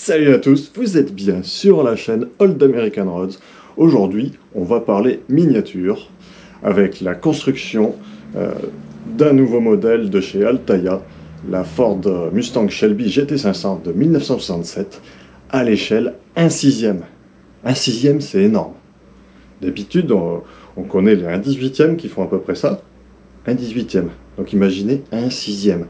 Salut à tous, vous êtes bien sur la chaîne Old American Roads. Aujourd'hui, on va parler miniature avec la construction d'un nouveau modèle de chez Altaïa, la Ford Mustang Shelby GT500 de 1967 à l'échelle 1/6. 1/6, c'est énorme. D'habitude, on connaît les 1/18 qui font à peu près ça. 1/18. Donc imaginez 1/6.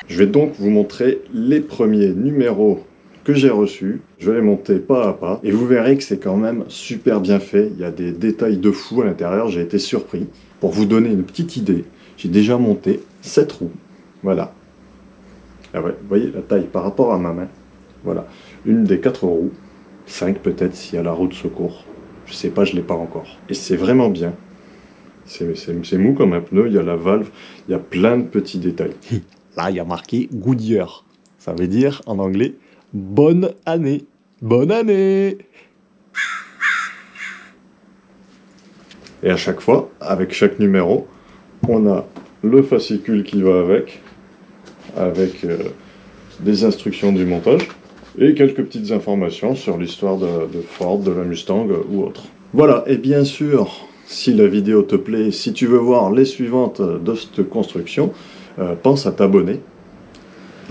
Je vais donc vous montrer les premiers numéros que j'ai reçus. Je vais les monter pas à pas et vous verrez que c'est quand même super bien fait. Il y a des détails de fou à l'intérieur, j'ai été surpris. Pour vous donner une petite idée, j'ai déjà monté 7 roues. Voilà. Ah ouais, vous voyez la taille par rapport à ma main. Voilà. Une des 4 roues. 5 peut-être s'il y a la roue de secours. Je sais pas, je l'ai pas encore. Et c'est vraiment bien. C'est mou comme un pneu, il y a la valve, il y a plein de petits détails. Là, il y a marqué Goodyear. Ça veut dire, en anglais, bonne année. Bonne année! Et à chaque fois, avec chaque numéro, on a le fascicule qui va avec des instructions du montage, et quelques petites informations sur l'histoire de Ford, de la Mustang ou autre. Voilà, et bien sûr, si la vidéo te plaît, si tu veux voir les suivantes de cette construction, pense à t'abonner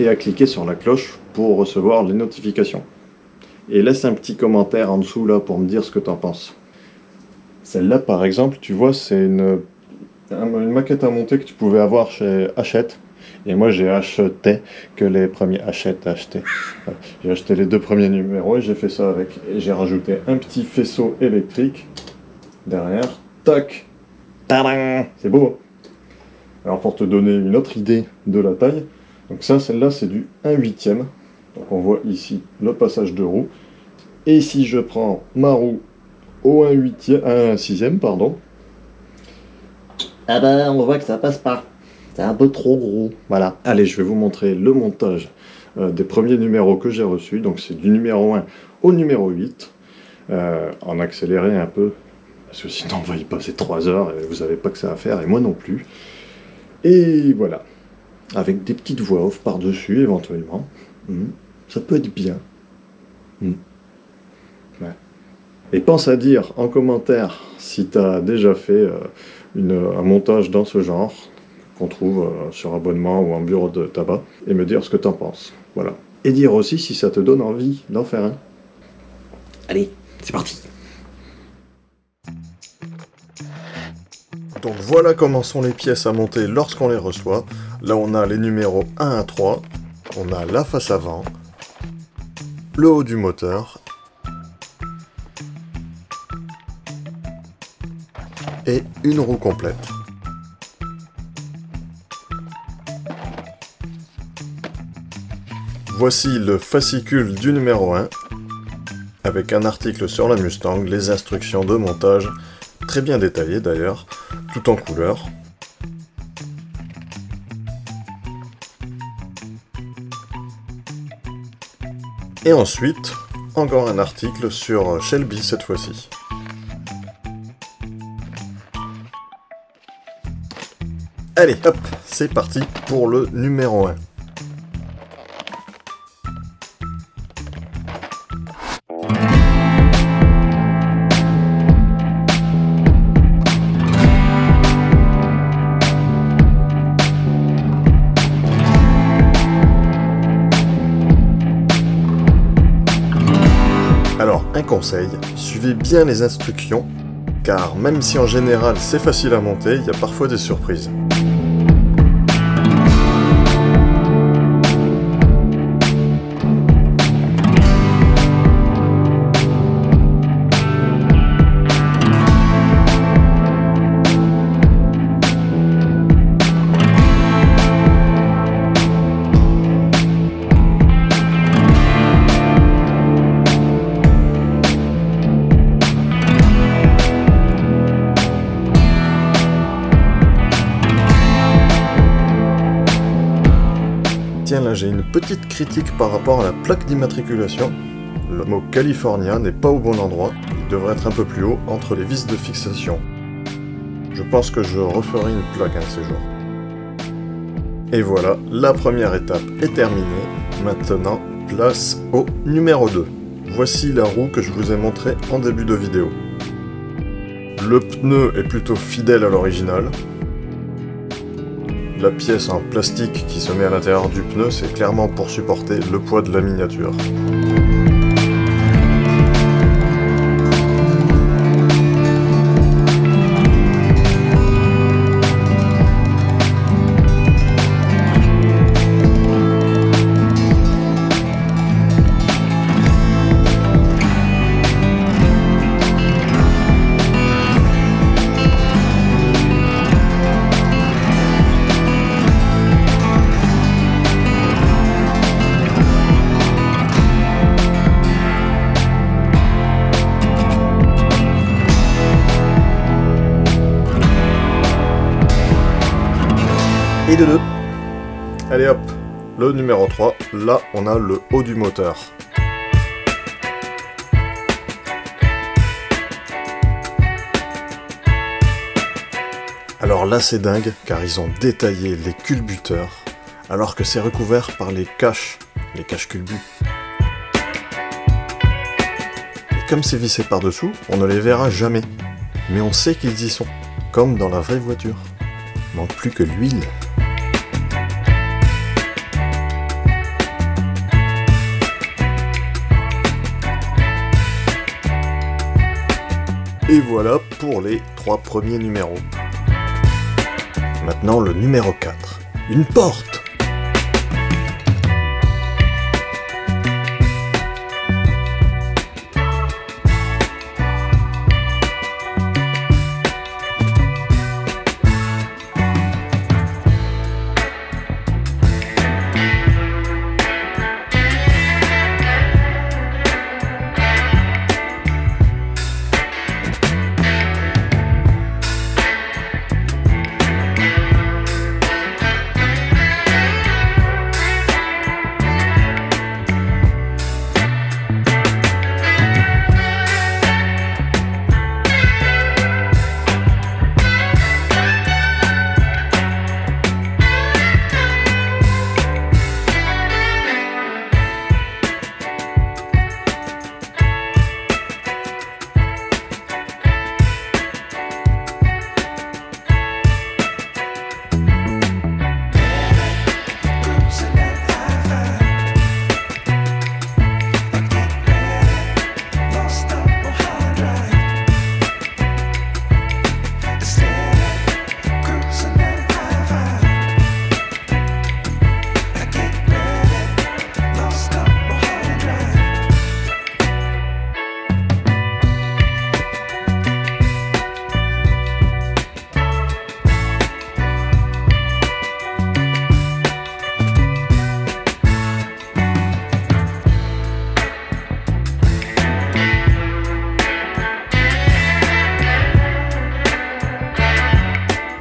et à cliquer sur la cloche pour recevoir les notifications. Et laisse un petit commentaire en dessous là pour me dire ce que tu en penses. Celle-là par exemple, tu vois, c'est une maquette à monter que tu pouvais avoir chez Hachette. Et moi j'ai acheté que les premiers acheté. J'ai acheté les 2 premiers numéros et j'ai fait ça avec. Et j'ai rajouté un petit faisceau électrique derrière. Tac! Tadam! C'est beau! Alors pour te donner une autre idée de la taille, donc ça, celle-là, c'est du 1/8. Donc on voit ici le passage de roue. Et si je prends ma roue au 1/6, pardon, ah ben on voit que ça passe pas. C'est un peu trop gros. Voilà. Allez, je vais vous montrer le montage des premiers numéros que j'ai reçus. Donc c'est du numéro 1 au numéro 8. En accéléré un peu, parce que sinon on va y passer 3 heures et vous savez pas que ça à faire, et moi non plus. Et voilà, avec des petites voix off par-dessus éventuellement. Ça peut être bien. Ouais. Et pense à dire en commentaire si tu as déjà fait un montage dans ce genre, qu'on trouve sur abonnement ou en bureau de tabac, et me dire ce que tu en penses. Voilà. Et dire aussi si ça te donne envie d'en faire un. Allez, c'est parti! Donc voilà comment sont les pièces à monter lorsqu'on les reçoit. Là on a les numéros 1 à 3, on a la face avant, le haut du moteur, et une roue complète. Voici le fascicule du numéro 1, avec un article sur la Mustang, les instructions de montage, très bien détaillées d'ailleurs, tout en couleur. Et ensuite, encore un article sur Shelby cette fois-ci. Allez, hop, c'est parti pour le numéro 1. Alors, un conseil, suivez bien les instructions, car même si en général c'est facile à monter, il y a parfois des surprises. Tiens, là j'ai une petite critique par rapport à la plaque d'immatriculation. le mot California n'est pas au bon endroit, il devrait être un peu plus haut entre les vis de fixation. Je pense que je referai une plaque un de ces jours. Et voilà, la première étape est terminée. Maintenant, place au numéro 2. Voici la roue que je vous ai montrée en début de vidéo. Le pneu est plutôt fidèle à l'original. La pièce en plastique qui se met à l'intérieur du pneu, c'est clairement pour supporter le poids de la miniature. Et de deux. Allez hop, le numéro 3, là on a le haut du moteur. Alors là c'est dingue, car ils ont détaillé les culbuteurs, alors que c'est recouvert par les caches culbut. Et comme c'est vissé par-dessous, on ne les verra jamais. Mais on sait qu'ils y sont, comme dans la vraie voiture. Manque plus que l'huile. Et voilà pour les 3 premiers numéros. Maintenant le numéro 4. Une porte!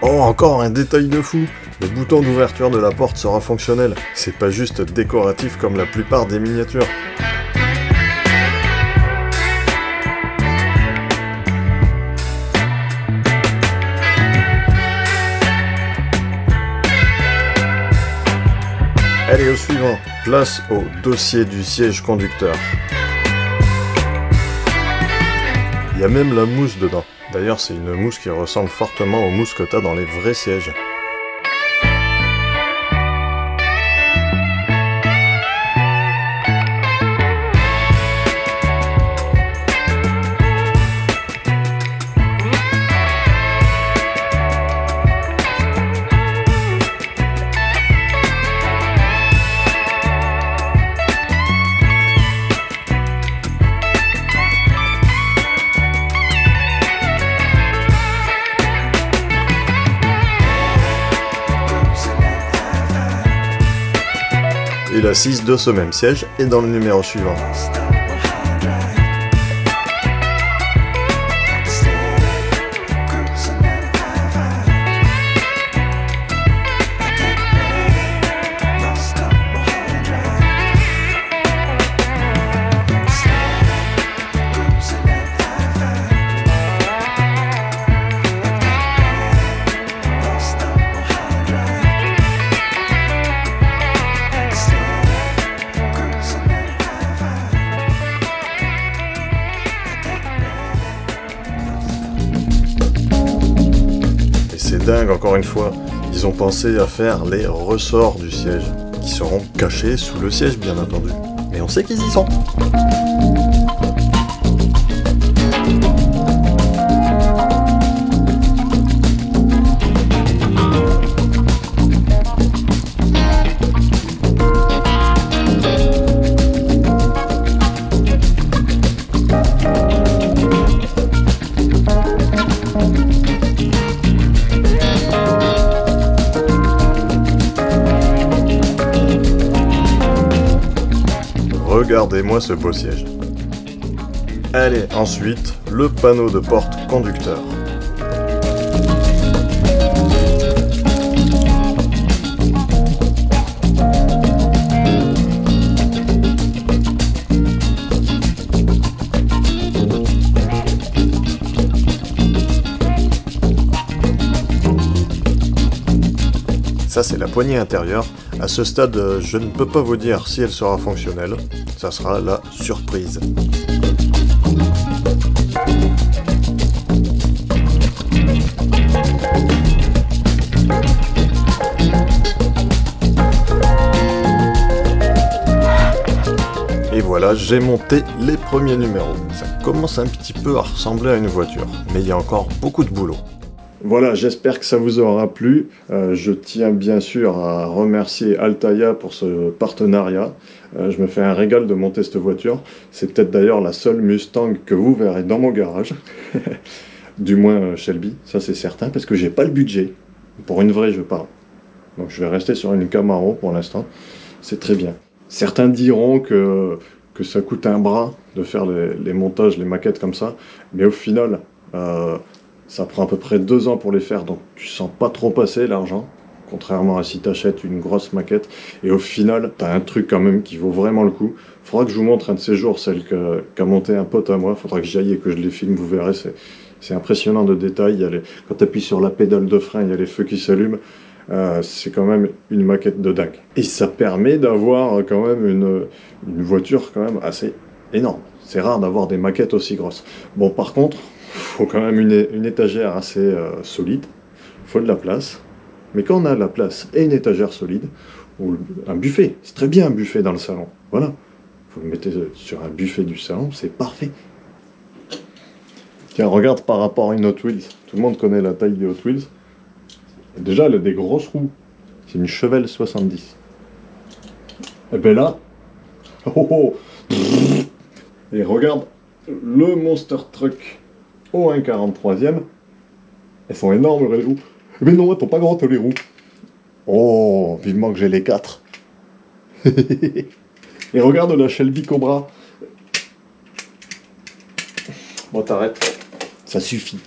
Oh, encore un détail de fou! Le bouton d'ouverture de la porte sera fonctionnel. C'est pas juste décoratif comme la plupart des miniatures. Allez, au suivant. Place au dossier du siège conducteur. Il y a même la mousse dedans. D'ailleurs, c'est une mousse qui ressemble fortement aux mousses que t'as dans les vrais sièges. Et l'assise de ce même siège est dans le numéro suivant. C'est dingue, encore une fois. Ils ont pensé à faire les ressorts du siège, qui seront cachés sous le siège, bien entendu. Mais on sait qu'ils y sont. Regardez-moi ce beau siège. Allez, ensuite, le panneau de porte conducteur. Ça, c'est la poignée intérieure. À ce stade, je ne peux pas vous dire si elle sera fonctionnelle. Ça sera la surprise. Et voilà, j'ai monté les premiers numéros. Ça commence un petit peu à ressembler à une voiture, mais il y a encore beaucoup de boulot. Voilà, j'espère que ça vous aura plu. Je tiens bien sûr à remercier Altaïa pour ce partenariat. Je me fais un régal de monter cette voiture. C'est peut-être d'ailleurs la seule Mustang que vous verrez dans mon garage. Du moins Shelby, ça c'est certain, parce que j'ai pas le budget. Pour une vraie, je parle. Donc je vais rester sur une Camaro pour l'instant. C'est très bien. Certains diront que ça coûte un bras de faire les montages, les maquettes comme ça. Mais au final... ça prend à peu près 2 ans pour les faire, donc tu sens pas trop passer l'argent, contrairement à si tu achètes une grosse maquette. Et au final, tu as un truc quand même qui vaut vraiment le coup. Faudra que je vous montre un de ces jours, celle qu'a monté un pote à moi. Faudra que j'y aille et que je les filme, vous verrez, c'est impressionnant de détails. Quand tu appuies sur la pédale de frein, il y a les feux qui s'allument. C'est quand même une maquette de dingue. Et ça permet d'avoir quand même une voiture quand même assez énorme. C'est rare d'avoir des maquettes aussi grosses. Bon, par contre, faut quand même une étagère assez solide, il faut de la place, mais quand on a de la place et une étagère solide, ou un buffet, c'est très bien un buffet dans le salon, voilà, vous le mettez sur un buffet du salon, c'est parfait. Tiens, regarde par rapport à une Hot Wheels, tout le monde connaît la taille des Hot Wheels, et déjà elle a des grosses roues, c'est une Chevelle 70. Et bien là, oh, et regarde le Monster Truck au 1,43e, elles sont énormes les roues. Mais non, elles sont pas grandes les roues. Oh, vivement que j'ai les 4. Et regarde la Shelby Cobra. Bon, t'arrêtes. Ça suffit.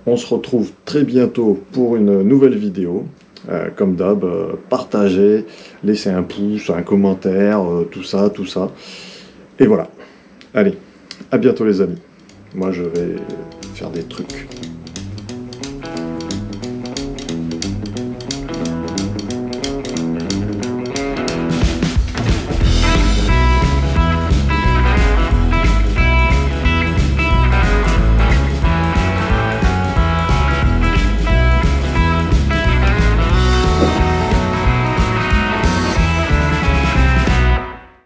On se retrouve très bientôt pour une nouvelle vidéo. Comme d'hab, partagez, laissez un pouce, un commentaire, tout ça. Et voilà. Allez, à bientôt les amis. Moi, je vais faire des trucs.